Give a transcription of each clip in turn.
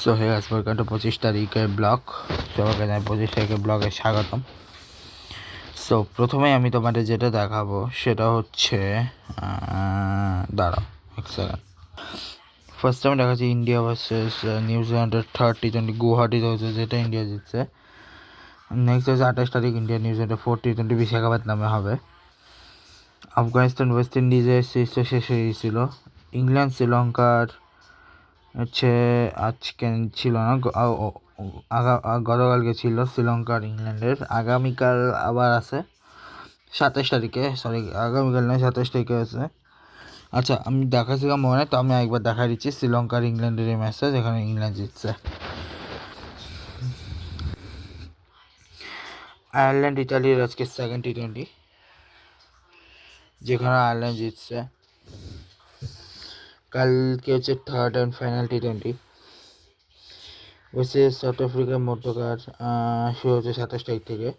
So hey guys, welcome to 25 তারিখের blog. সবাইকে জানাই 25 তারিখের ব্লগে স্বাগতম। সো প্রথমেই আমি তোমাদের যেটা দেখাবো সেটা হচ্ছে দাঁড়াও এক সেকেন্ড। ফার্স্ট আমি দেখাচ্ছি ইন্ডিয়া ভার্সেস নিউজিল্যান্ডের T20 গুয়াহাটিতে হয়েছে, যেটা ইন্ডিয়া জিতছে। নেক্সট হচ্ছে 28 তারিখ ইন্ডিয়া নিউজিল্যান্ডের T20 বিশাখাপত্তনমে হবে। আফগানিস্তান ওয়েস্ট ইন্ডিজের সিরিজটা শেষ হয়ে গিয়েছিল। ইংল্যান্ড শ্রীলঙ্কার হচ্ছে আজকে ছিল না, গতকালকে ছিল শ্রীলঙ্কার ইংল্যান্ডের। আগামীকাল আবার আছে 27 তারিখে, সরি আগামীকাল নয় 27 তারিখে আছে। আচ্ছা, আমি দেখাচ্ছিলাম মনে, তো আমি একবার দেখা দিচ্ছি শ্রীলঙ্কার ইংল্যান্ডের এই ম্যাচটা, যেখানে ইংল্যান্ড জিতছে। আয়ারল্যান্ড ইতালির আজকে সেকেন্ড T20, যেখানে আয়ারল্যান্ড জিতছে। কালকে হচ্ছে থার্ড অ্যান্ড ফাইনাল T20 ওয়েসে সাউথ আফ্রিকার মধ্যকার শুরু হচ্ছে 27 তারিখ থেকে।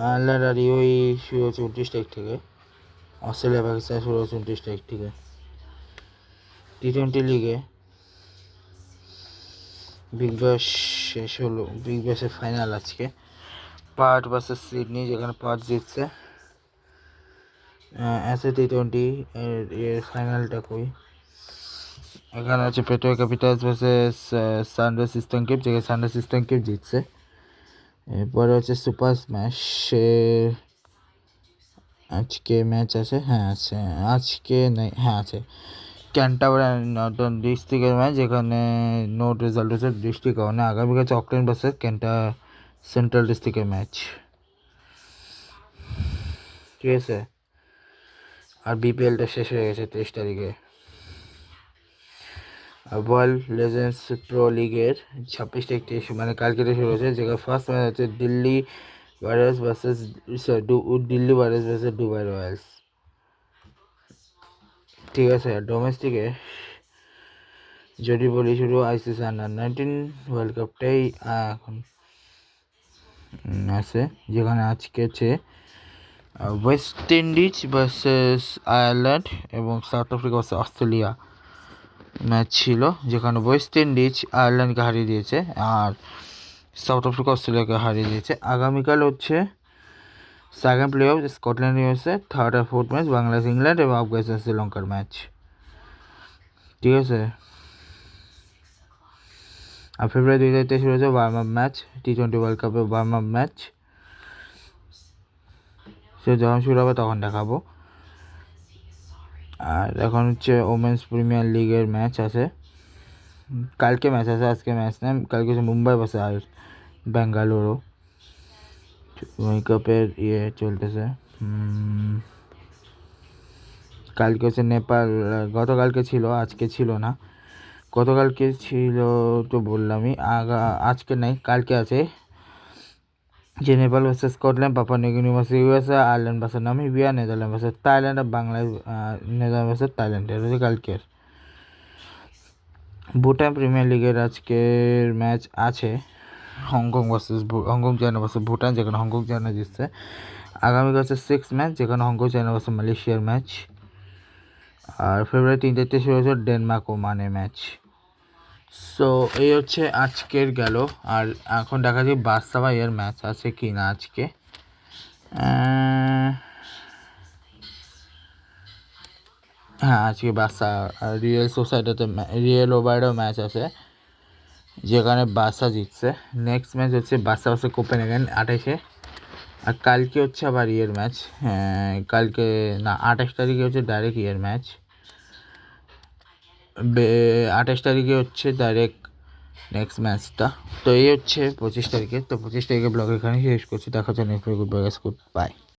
আয়ারল্যান্ড আর ইউএই শুরু হচ্ছে 29 তারিখ থেকে। অস্ট্রেলিয়া পাকিস্তান শুরু হচ্ছে 29 তারিখ থেকে। T20 লিগে বিগ ব্যাশ শেষ হলো, বিগ ব্যাশের ফাইনাল আজকে পার্থ ভার্সেস সিডনি, যেখানে পার্থ জিতছে। T20 এর ফাইনালটা কই, এখানে হচ্ছে Pretoria Capitals versus Sunrise Eastern Cape, যেখানে সানরাইজ ইস্টার্ন কেপ জিতছে। এরপরে হচ্ছে সুপার স্ম্যাশের আজকে ম্যাচ আছে, হ্যাঁ আছে, আজকে নেই, হ্যাঁ আছে। ক্যান্টারবারি নর্দার্ন ডিস্ট্রিক্টের ম্যাচ, যেখানে নোট রেজাল্ট হচ্ছে ডিস্ট্রিক্ট কারণে। আগামীকাল অকল্যান্ড ভার্সেস সেন্ট্রাল ডিস্ট্রিক্টের ম্যাচ, ঠিক আছে। আর বিপিএলটা শেষ হয়ে গেছে 23 তারিখে। ওয়ার্ল্ড লেজেন্ডস প্রো লিগের 26 তারিখ থেকে মানে কালকে শুরু হয়েছে, যেখানে ফার্স্ট ম্যাচ হচ্ছে Delhi Warriors versus Dubai Royals, ঠিক আছে। ডোমেস্টিকে যদি বলি, শুধু ICC আন্ডার-19 ওয়ার্ল্ড কাপটাই এখন আছে, যেখানে আজকে আছে ওয়েস্ট ইন্ডিজ ভার্সেস আয়ারল্যান্ড এবং south Africa versus Australia match ছিল, যেখানে ওয়েস্ট ইন্ডিজ আয়ারল্যান্ডকে হারিয়ে দিয়েছে আর সাউথ আফ্রিকা অস্ট্রেলিয়াকে হারিয়ে দিয়েছে। আগামীকাল হচ্ছে second playoff Scotland USA, third আর ফোর্থ ম্যাচ বাংলাদেশ ইংল্যান্ড এবং আফগানিস্তান শ্রীলঙ্কার ম্যাচ, ঠিক আছে। আর ফেব্রুয়ারি 2 তারিখ শুরু হয়েছে warm up match, T20 world কাপের ওয়ার্ম আপ ম্যাচ। সে যখন শুরু হবে তখন দেখাবো। আর এখন হচ্ছে ওমেন্স প্রিমিয়ার লিগের ম্যাচ আছে, কালকে ম্যাচ আছে, আজকে ম্যাচ নেই। কালকে হচ্ছে মুম্বাই ভার্সেস আর বেঙ্গালুরু, ওয়ার্ল্ড কাপের চলতেছে। কালকে হচ্ছে নেপাল, গতকালকে ছিল, আজকে ছিল না। গতকালকে ছিল তো বললামই, আজকে নাই, কালকে আছে, যে Nepal versus Scotland, Papua New Guinea versus USA, Ireland versus Namibia, Netherland versus Thailand আর বাংলাদেশ নেদারল্যান্ড ভার্সেস থাইল্যান্ড, এটা হচ্ছে কালকের। ভুটান প্রিমিয়ার লিগের আজকের ম্যাচ আছে হংকং চায়না ভার্সেস ভুটান, যেখানে হংকং চায়না জিতছে। আগামীকাল হচ্ছে 6 ম্যাচ, যেখানে হংকং চায়না ভার্সেস মালয়েশিয়ার ম্যাচ। আর ফেব্রুয়ারি 3 তারিখে শুরু হচ্ছে ডেনমার্ক ওমানের ম্যাচ। সো এই হচ্ছে আজকের গেল। আর এখন দেখা যায় বাদশা ভাইয়ের ম্যাচ আছে কি না আজকে। হ্যাঁ, আজকে বাদশা রিয়েল সোসাইটিতে রিয়েল ওভারেও ম্যাচ আছে, যেখানে বাদশা জিতছে। নেক্সট ম্যাচ হচ্ছে বাদশা ভার্সেস কোপেনহেগেন 28-এ। আর কালকে হচ্ছে আবার ইয়ের ম্যাচ, কালকে না 28 তারিখে হচ্ছে ডাইরেক্ট ইয়ের ম্যাচ। 28 তারিখে হচ্ছে ডাইরেক্ট নেক্সট ম্যাচটা। তো এই হচ্ছে 25 তারিখে। তো 25 তারিখে ব্লগ এখানে শেষ করছি, দেখা হচ্ছে নেক্সট গুড বাই।